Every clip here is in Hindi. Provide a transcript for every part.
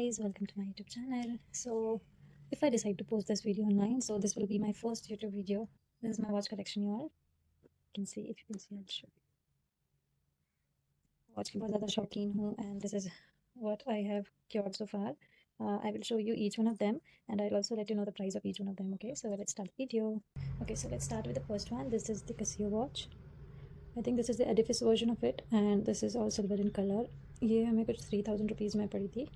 guys, welcome to my YouTube channel. So if I decide to post this video online, so this will be my first YouTube video. This is my watch collection, you all can see. If you can see, I'll show you. Watch की बहुत ज़्यादा शौकीन हूँ, and this is what I have cured so far. I will show you each one of them, and I'll also let you know the price of each one of them. Okay, so let's start the video. Okay, so let's start with the first one. This is the Casio watch. I think this is the Edifice version of it, and this is all silver in color. ये हमें कुछ 3000 रुपीज़ में पड़ी थी.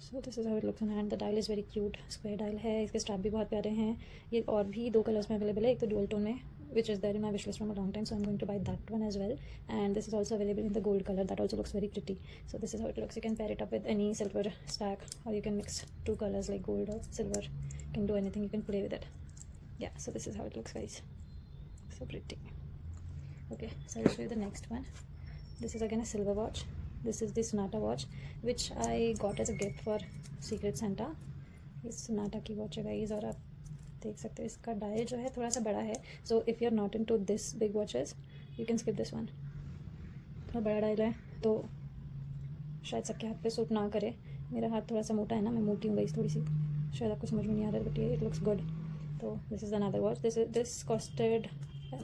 सो this is how it looks in hand. The dial is very cute, square dial है. इसके स्ट्रैप भी बहुत प्यारे हैं. ये और भी 2 कलर्स में अवेलेबल है. एक तो डुअल टोन में, which is there in my wish list from a long time, so I'm going to buy that one as well. And this is also available in the gold color. That also looks very pretty. So this is how it looks. You can pair it up with any silver stack, or you can mix 2 colors like gold or silver. You can do anything, you can play with it. Yeah, so this is how it looks, guys. So pretty. Okay, so I'll show you the next one. This is again a silver watch. This is the Sonata watch, which I got as a gift for Secret Santa. ये Sonata की वॉच है गाइस, और आप देख सकते हो इसका डायल जो है थोड़ा सा बड़ा है. So if you are not into this big watches, you can skip this one. थोड़ा बड़ा डायल है तो शायद सबके हाथ पे सूट ना करे. मेरा हाथ थोड़ा सा मोटा है ना, मैं मोटी हूँ गाइस थोड़ी सी, शायद आपको समझ में नहीं आ रहा है, बट ये इट लुक्स गुड. तो this is another watch. This costed,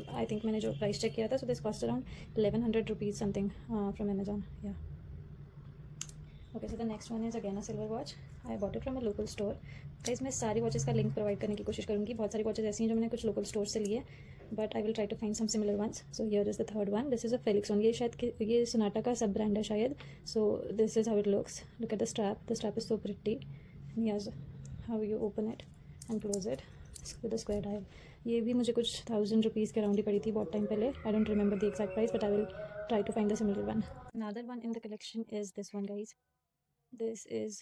I think मैंने जो प्राइस चेक किया था, so this cost around 1100 rupees something from Amazon. Yeah okay, so the next one is again a silver watch. I bought it from a local store. Guys मैं सारी वॉचेस का लिंक प्रोवाइड करने की कोशिश करूँगी. बहुत सारी वॉचेस ऐसी हैं जो मैंने कुछ लोकल स्टोर से लिए, but I will try to find some similar ones. So here is the third one. This is a Felix one. ये शायद ये सोनाटा का सब ब्रांड है शायद. So this is how it looks. Look at the strap. The strap is so pretty. Yes, how you open it and close it with the square dial. ये भी मुझे कुछ 1000 रुपीज़ के अराउंड ही पड़ी थी बहुत टाइम पहले. I don't remember the exact price, but I will try to find the similar one. Another one in the collection is this one guys. This is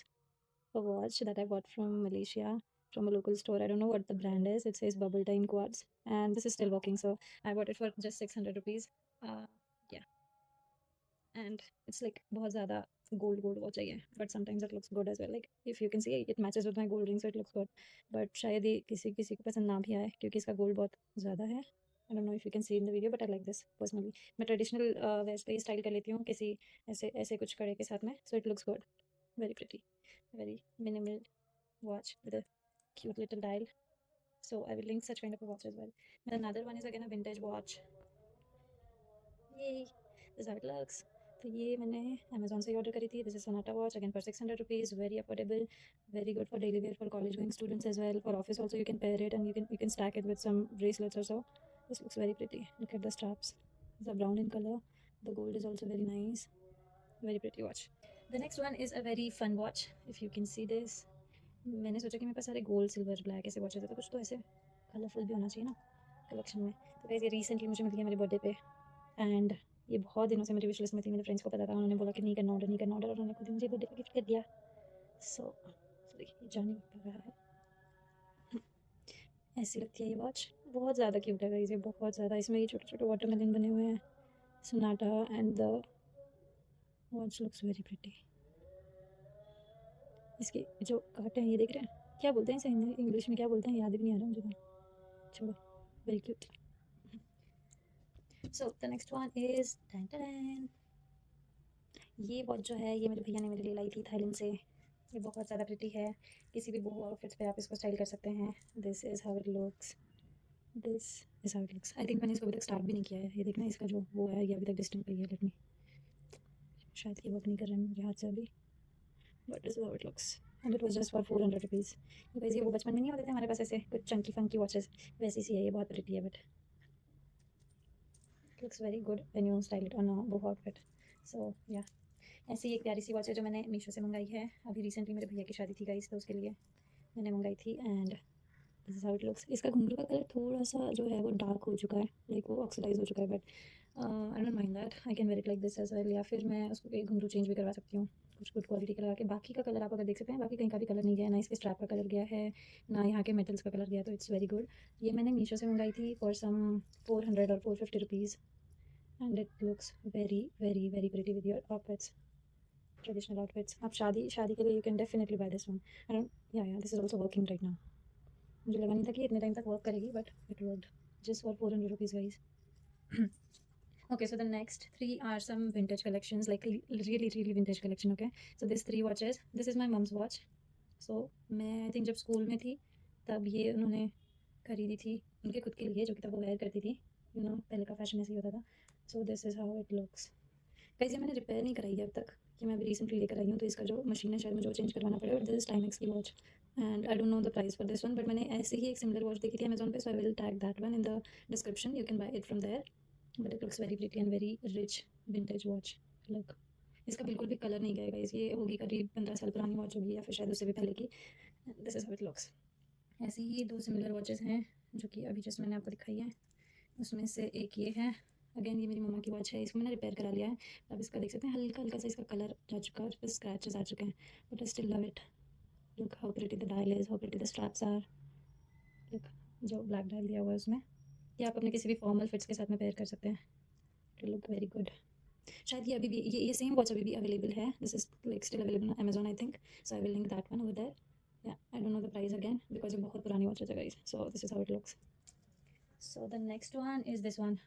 a watch that I bought from Malaysia from a local store. I don't know what the brand is. It says Bubble Time Quartz, and this is still working. So I bought it for just 600 rupees. Yeah, and it's like बहुत ज़्यादा gold watch है, but sometimes it looks good as well. Like if you can see, it matches with my gold ring, so it looks good. But शायद ये किसी को पसंद ना भी आए क्योंकि इसका gold बहुत ज़्यादा है. I don't know if you can see in the video, but I like this personally. मैं ट्रेडिशनल वेस्ट पे स्टाइल कर लेती हूँ किसी ऐसे कुछ कड़े के साथ में. So it looks good, very pretty, very minimal watch with a cute little dial. So I will link such kind of a watch as well. And another one is again a vintage watch. Yay, this is how it looks. तो ये मैंने अमेजोन से ऑर्डर करी थी. This is Sonata watch again for 600 rupees. Very affordable, very good for daily wear, for college going students as well, for office also. You can pair it and you can stack it with some bracelets or so. This looks very pretty. Look at the straps. These are brown in color. The gold is also very nice. Very pretty watch. The next one is a very fun watch. If you can see this, मैंने सोचा कि मेरे पास सारे गोल्ड सिल्वर ब्लैक ऐसे वॉचेस है, तो कुछ तो ऐसे कलरफुल भी होना चाहिए ना कलेक्शन में. तो गाइस ये रिसेंटली मुझे मिल गया मेरे बर्थडे पे, एंड ये बहुत दिनों से मेरी विश लिस्ट में थी. मेरे फ्रेंड्स को पता था, उन्होंने बोला कि नहीं करना ऑर्डर, नहीं करना ऑर्डर, और उन्होंने खुद ही मुझे बर्थडे पे गिफ्ट कर दिया. सो ये जाने कर रहा है. ऐसी लगती है ये वॉच. बहुत ज़्यादा क्यूट है गाइस, ये बहुत ज़्यादा. इसमें ये छोटे छोटे वाटरमेलन बने हुए हैं. Sonata and the watch looks very pretty. इसके जो कांटे हैं ये देख रहे हैं, क्या बोलते हैं इसे इंग्लिश में, क्या बोलते हैं याद भी नहीं आ रहा मुझे. छोड़ो, very cute. So the next one is ये वॉच जो है ये मेरे भैया ने मेरे लिए लाई थी थाईलैंड से. ये बहुत ज़्यादा प्रिटी है. किसी भी बोहो आउटफिट्स पे आप इसको स्टाइल कर सकते हैं. This is how it looks. This is how it looks. I think मैंने इसको अभी तक स्टार्ट भी नहीं किया है. ये देखना, इसका जो वो है ये अभी तक डिस्टेंट पे ही है. लेट मी, शायद ये वर्क नहीं कर रहा है मेरे हाथ से अभी, but this is how it looks. And it was just for 400 rupees. Because ये वो बचपन में नहीं होते थे हमारे पास ऐसे कुछ चंकी फंकी वॉचेस, वैसी सी है. ये बहुत प्रिटी है, but looks very good when you style it on a boho outfit. So yeah, ऐसी एक प्यारी सी वॉच है जो मैंने मीशो से मंगाई है. अभी रिसेंटली मेरे भैया की शादी थी गाइस, तो उसके लिए मैंने मंगाई थी. And this is how it looks. इसका घुंघरू का कलर थोड़ा सा जो है वो डार्क हो चुका है, लाइक वो ऑक्सीडाइज हो चुका है, but I don't mind that. I can wear it like this as well, या फिर मैं उसको एक घुंघरू चेंज भी करवा सकती हूँ कुछ गुड क्वालिटी का लगा के. बाकी का कलर आप अगर देख सकते हैं, बाकी कहीं का भी कलर नहीं गया, ना इसके स्ट्रैप का कलर गया है, ना यहाँ के मेटल्स का कलर गया. तो इट्स वेरी गुड. ये मैंने मीशो से मंगाई थी फॉर सम 400 और 450 rupees. And it looks very very very pretty with your outfits, traditional outfits. आप शादी के लिए you can definitely buy this one. I don't, yeah this is also working right now. मुझे लगा नहीं था कि इतने टाइम तक वर्क करेगी, but it worked just for 400 rupees guys. Okay, so the next three are some vintage collections, like really vintage collection. Okay, so these three watches, this is my mom's watch. So मैं आई थिंक जब स्कूल में थी तब ये उन्होंने खरीदी थी उनके खुद के लिए, जो कि तब वो वेयर करती थी। पहले का फैशन ऐसे ही होता था। So this is how it looks. Guys ये मैंने रिपेयर नहीं कराई है अब तक, कि मैं अभी रिसेंटली लेकर आई हूँ, तो इसका जो मशीन है शायद मुझे वो चेंज करवाना पड़ेगा। बट दिस इज टाइमेक्स की watch and I don't know the price for this one, but मैंने ऐसे ही एक सिमिलर वॉच देखी थी अमेजोन पे, so I will tag that one in the description, you can buy it from there. But it looks very pretty and very rich vintage watch. Look, इसका बिल्कुल भी कलर नहीं गया गाइस, ये होगी करीब 15 साल पुरानी वॉच होगी या फिर शायद उससे भी पहले की। This is how it looks. ऐसी ही दो सिमिलर वॉचेस हैं जो कि अभी जस्ट मैंने आपको दिखाई है। उसमें से एक ये है, अगेन ये मेरी मम्मा की वॉच है, इसको मैंने रिपेयर करा लिया है। अब इसका देख सकते हैं हल्का हल्का सा इसका कलर जा चुका है, उस पर स्क्रैचेस आ चुके हैं, but I still love it. Look how pretty the dial is, how pretty the straps are. Look, जो ब्लैक डायल दिया हुआ है उसमें, ये आप अपने किसी भी फॉर्मल फिट्स के साथ में पेयर कर सकते हैं। To look very good. शायद ये अभी भी ये सेम वॉच अभी भी अवेलेबल है। This is like still available on Amazon I think, so I will link that one over there. Yeah I don't know the price again because ये बहुत पुरानी वॉच है guys. So this is how it looks. So the next one is this one.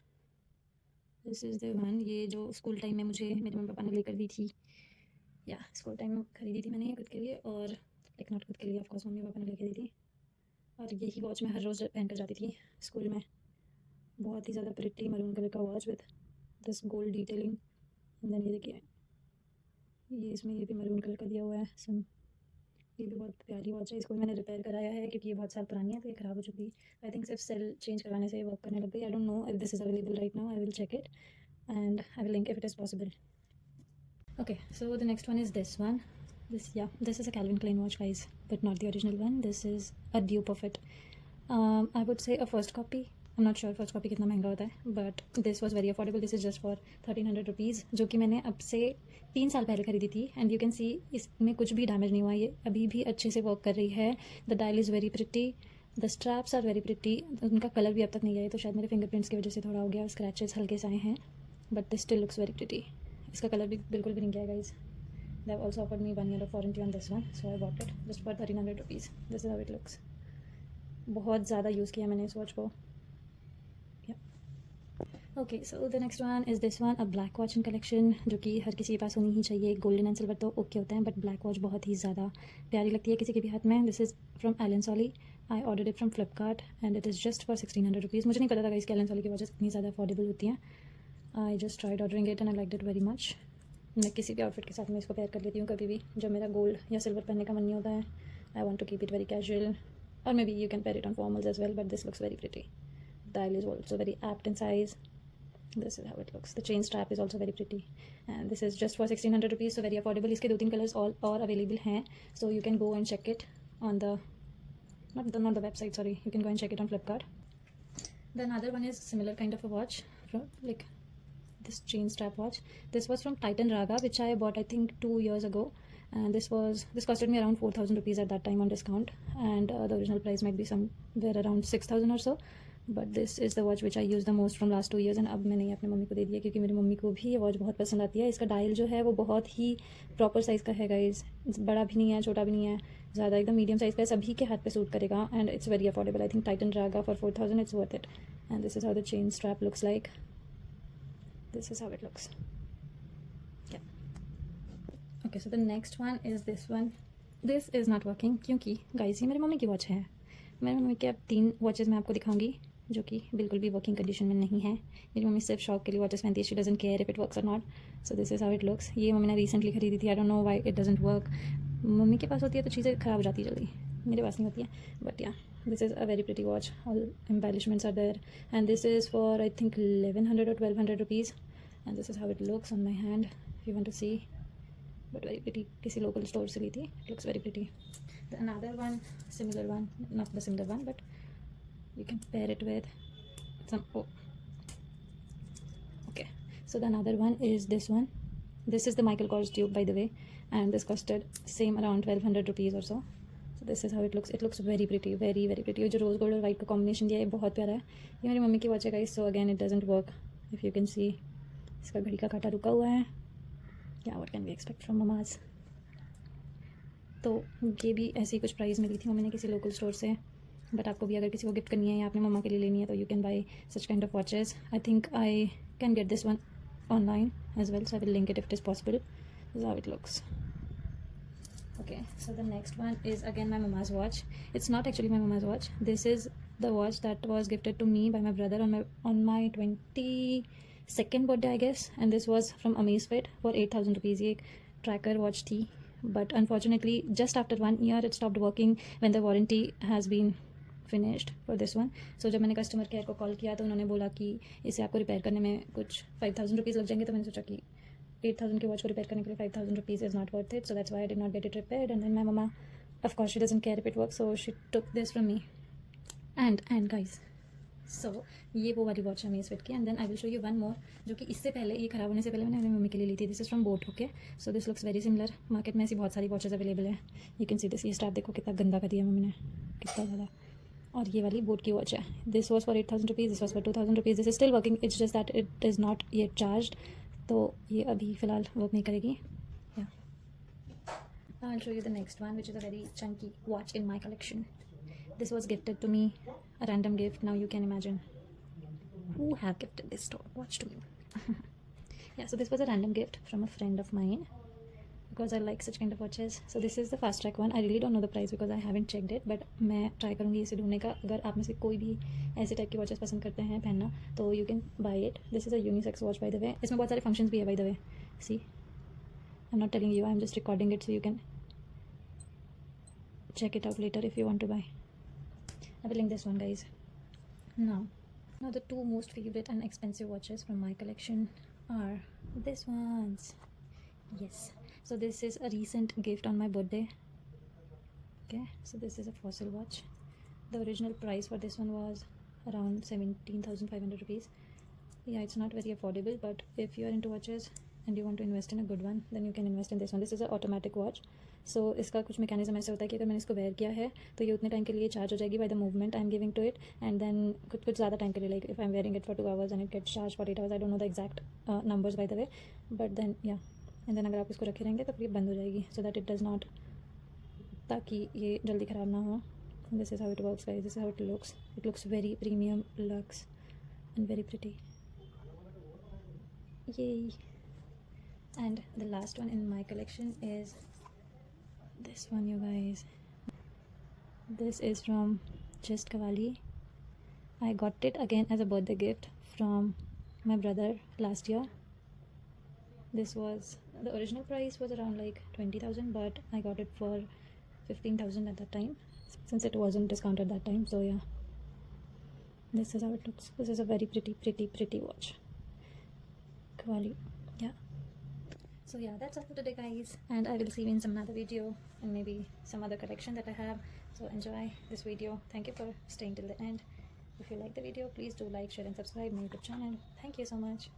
This is the one, ये जो स्कूल टाइम में मुझे मेरे मम्मी पापा ने लेकर दी थी। या स्कूल टाइम में खरीदी थी मैंने ये खुद के लिए, और लाइक नॉट खुद के लिए, ऑफ कोर्स मम्मी पापा ने लेकर दी थी। और यही वॉच मैं हर रोज़ पहन कर जाती थी स्कूल में। बहुत ही ज़्यादा प्रिटी मरून कलर का watch with this gold detailing. And then ये देखिए, ये इसमें ये भी मरून कलर का दिया हुआ है सम। ये भी बहुत प्यारी वॉच है, इसको भी मैंने रिपेयर कराया है क्योंकि ये बहुत साल पुरानी है तो ये ख़राब हो चुकी। आई थिंक सिर्फ सेल चेंज करवाने से वर्क करने लग गई। I don't know if this is available right now, I will check it and I will link if it is possible. Okay, so the next one is this one. This is a Calvin Klein watch, guys, but not the original one. This is a dupe of it. I would say a first copy. I'm not sure first copy कितना महंगा होता है, but this was very affordable. This is just for 1300 rupees, जो कि मैंने अब से 3 साल पहले खरीदी थी। एंड यू कैन सी इसमें कुछ भी डैमेज नहीं हुआ, ये अभी भी अच्छे से वर्क कर रही है। The dial is very pretty, the straps are very pretty. उनका कलर भी अब तक नहीं आया, तो शायद मेरे फिंगरप्रिंट्स की वजह से थोड़ा हो गया, स्क्रैचेस हल्के से आए हैं, but this still looks very pretty. इसका कलर भी बिल्कुल भी नहीं गया guys. They have also offered me 1 year of warranty on this one, so I bought it just for 1300 rupees. This is how it looks. बहुत ज़्यादा यूज़ किया मैंने इस वॉच को। Okay, so the next one is this one, a black watch in collection, जो कि हर किसी के पास होनी ही चाहिए। गोल्डन एंड सिल्वर तो ओके होते हैं, बट ब्लैक वॉच बहुत ही ज़्यादा प्यारी लगती है किसी के भी हाथ में। This is from Allen Solly. I order it from Flipkart and it is just for 1600 rupees. मुझे नहीं पता था इसके एलन सॉली की वॉचेस इतनी ज़्यादा अफोर्डेबल होती हैं। I just tried ordering it and I like it very much. मैं किसी भी आउटफिट के साथ में इसको पेयर कर लेती हूँ कभी भी जब मेरा गोल्ड या सिल्वर पहनने का मन नहीं होता है। I want to keep it very casual, और maybe you can pair it on formals as well, but this looks very pretty. Dial is also very apt in size. This is how it looks. The chain strap is also very pretty, and this is just for 1600 rupees, so very affordable. इसके 2-3 कलर्स all और available हैं, so you can go and check it on the not the website, sorry, you can go and check it on Flipkart. The another one is similar kind of a watch, from like this chain strap watch. This was from Titan Raga, which I bought I think 2 years ago, and this costed me around 4000 rupees at that time on discount, and the original price might be somewhere around 6000 or so. But this is the watch which I use the most from last 2 years, and अब मैंने अपनी मम्मी को दे दिया क्योंकि मेरी मम्मी को भी ये वॉच बहुत पसंद आती है। इसका डायल जो है वो बहुत ही प्रॉपर साइज़ का है गाइज, बड़ा भी नहीं है छोटा भी नहीं है, ज़्यादा एकदम मीडियम साइज़ का है, सभी के हाथ पे सूट करेगा, and it's very affordable. I think Titan Raga for 4000 it's worth it, and this is how the chain strap looks like. This is how it looks. Okay, so the next one is this one. This is not working क्योंकि गाइज ये मेरी मम्मी की वॉच है. मेरी मम्मी के अब 3 वॉचेज़ मैं आपको दिखाऊंगी जो कि बिल्कुल भी वर्किंग कंडीशन में नहीं है. मेरी मम्मी सिर्फ शौक के लिए वॉचेस पहनती है. She doesn't care if it works और not. So this is how it looks. ये मम्मी ने रिसेंटली खरीदी थी. I don't know why it doesn't work. मम्मी के पास होती है तो चीज़ें ख़राब हो जाती है जल्दी, मेरे पास नहीं होती है. But yeah, this is a very pretty watch. All embellishments are there, and this is for I think 1100 or 1200 rupees, and this is how it looks on my hand if you want to see. But very pretty. किसी लोकल स्टोर से ली थी. It looks very pretty. Another one, similar one, not the similar one, but you can pair it with some. Oh, okay, so the another one is this one. This is the Michael Kors tube, by the way, and this costed same around 1200 rupees or so. So this is how it looks. It looks very pretty, very very pretty. जो रोज़ गोल्ड और वाइट का कॉम्बिनेशन दिया है बहुत प्यारा है. ये मेरी मम्मी की वॉच है guys, so again it doesn't work. If you can see, इसका घड़ी का कांटा रुका हुआ है. Yeah, what can we expect from mamas? तो ये भी ऐसी कुछ प्राइस मिली थी मम्मी ने किसी लोकल स्टोर से. बट आपको भी अगर किसी को गिफ्ट करनी है या अपने मम्मा के लिए लेनी है तो you can buy such kind of watches. I think I can get this one online as well, so I will link it if it is possible. This is how it looks. Okay, so the next one is again my mama's watch. It's not actually my mama's watch. This is the watch that was gifted to me by my brother on my 22nd birthday, I guess, and this was from Amazfit for 8,000 rupees. ये tracker watch थी, but unfortunately just after 1 year it stopped working when the warranty has been finished for this one. So जब मैंने कस्टमर केयर को कॉल किया तो उन्होंने बोला कि इसे आपको रिपेयर करने में कुछ 5,000 रुपीज़ लग जाएंगे, तो मैंने सोचा कि 8,000 के वॉच को रिपेयर करने के लिए 5,000 rupees is not worth it, so that's why I did not get it repaired. And then my mama, of course she doesn't care if it work, so she took this from me. And guys, so ये वो वाली वॉच है अमेज़फिट की. And then I will show you one more, जो कि इससे पहले, ये ख़राब होने से पहले मैंने अपनी मम्मी के लिए ली थी. This is from boat. Okay, so this looks very similar. Market में ऐसी बहुत सारी वॉचेस अवेलेबल है. You can see this. ये स्टार देखो कितना गंदा कर दिया मम्मी ने, कितना ज़्यादा. और ये वाली बोट की वॉच है. This was for 8,000 rupees, this was for 2,000 rupees. This is still working, it's just that it is not yet charged, तो ये अभी फ़िलहाल वर्क नहीं करेगी. या आई will show you the next one, which is a very Chunky watch in my collection. This was gifted to me, a random gift. Now you can imagine who have gifted this watch to me. Yeah, so this was a random gift from a friend of mine because I like such kind of watches. So this is the fast track one. I really don't know the price because I haven't checked it, but मैं try करूँगी इसे ढूंढने का. अगर आप में से कोई भी ऐसे टाइप की वॉचेस पसंद करते हैं पहनना, तो you can buy it. This is a unisex watch by the way. इसमें बहुत सारे functions भी है by the way. See, I'm not telling you, I'm just recording it so you can check it out later if you want to buy. I will link this one, guys. Now the two most favorite and expensive watches from my collection are this ones. Yes, so this is a recent gift on my birthday. Okay, so this is a Fossil watch. The original price for this one was around 17,500 rupees. Yeah, it's not very affordable, but if you are into watches and you want to invest in a good one, then you can invest in this one. This is a automatic watch. सो इसका कुछ मैकेनिज्म ऐसा होता है कि अगर मैंने इसको वेयर किया है तो ये उतने टाइम के लिए चार्ज हो जाएगी by the movement I am giving to it. And then कुछ ज़्यादा टाइम के लिए, like if I am wearing it for 2 hours and it gets charge for 8 hours. I don't know the exact numbers by the way, but then yeah, and then अगर आप इसको रखे रहेंगे तो फिर ये बंद हो जाएगी, so that it does not, ताकि ये जल्दी ख़राब ना हो. This is how it works guys. This is how it looks. It looks very premium lux and very pretty. Yay. And the last one in my collection is this one, you guys. This is from Just Cavalli. I got it again as a birthday gift from my brother last year. This was, the original price was around like 20,000, but I got it for 15,000 at that time since it wasn't discounted that time. So yeah, this is how it looks. This is a very pretty watch. Cavalli. Yeah. So yeah, that's all for today, guys, and I will see you in some another video and maybe some other collection that I have. So enjoy this video. Thank you for staying till the end. If you like the video, please do like, share and subscribe my YouTube channel. Thank you so much.